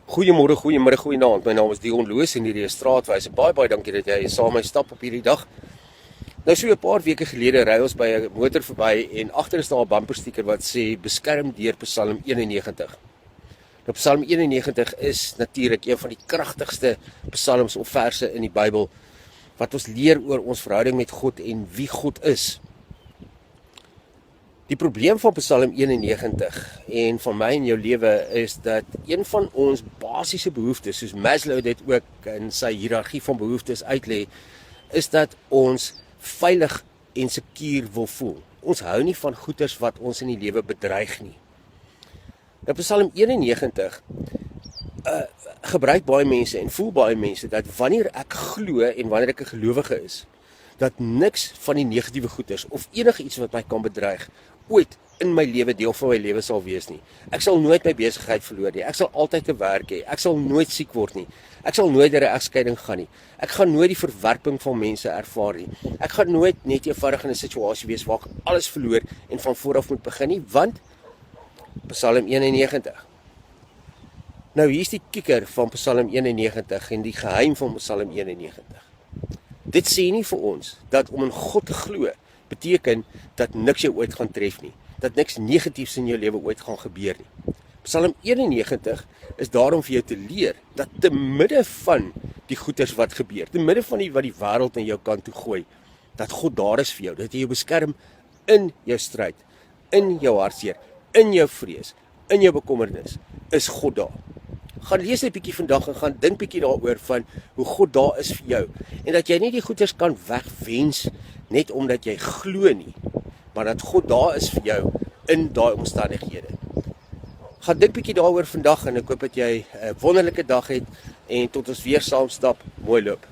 Goeiemôre, goeiemiddag, goeienaand. My naam is Dion Loos en hierdie is Straatwys. Baie dankie dat jy saam met my stap op hierdie dag. Nou so 'n paar weke gelede ry ons by 'n motor verby en agter is daar 'n bumpersticker wat sê beskerm deur Psalm 91. Nou Psalm 91 is natuurlik een van die kragtigste psalms of verse in die Bybel wat ons leer oor ons verhouding met God en wie God is. Die probleem van Psalm 91 en van my en jou lewe is dat een van ons basiese behoeftes, soos Maslow dit ook in sy hiërargie van behoeftes uitlê, is dat ons veilig en sekuur wil voel. Ons hou nie van goeders wat ons in die lewe bedreig nie. Nou Psalm 91 gebruik baie mense en voel baie mense dat wanneer ek glo en wanneer ek 'n gelowige is, dat niks van die negatiewe goeders of enige iets wat my kan bedreig ooit in my lewe deel van my lewe sal wees nie. Ek sal nooit my besigheid verloor nie. Ek sal altyd 'n werk hê. Ek sal nooit siek word nie. Ek sal nooit deur 'n egskeiding gaan nie. Ek gaan nooit die verwerping van mense ervaar nie. Ek gaan nooit net eenvoudig in 'n situasie wees waar ek alles verloor en van voor af moet begin nie, want Psalm 91. Nou hier's die kikker van Psalm 91 en die geheim van Psalm 91. Dit sê nie vir ons dat om in God te glo beteken dat niks jou ooit gaan tref nie, dat niks negatiefs in jou lewe ooit gaan gebeur nie. Psalm 91 is daarom vir jou te leer dat te midde van die goeters wat gebeur, te midde van wat die wêreld in jou kant toe gooi, dat God daar is vir jou, dat hy jou beskerm in jou stryd, in jou hartseer, in jou vrees, in jou bekommernis, is God daar. Gaan lees 'n bietjie vandag en gaan dink bietjie daaroor van hoe God daar is vir jou en dat jy nie die goeders kan wegwens net omdat jy glo nie, maar dat God daar is vir jou in daai omstandighede. Gaan dink bietjie daaroor vandag en ek hoop dat jy 'n wonderlike dag het en tot ons weer saam stap. Mooi loop.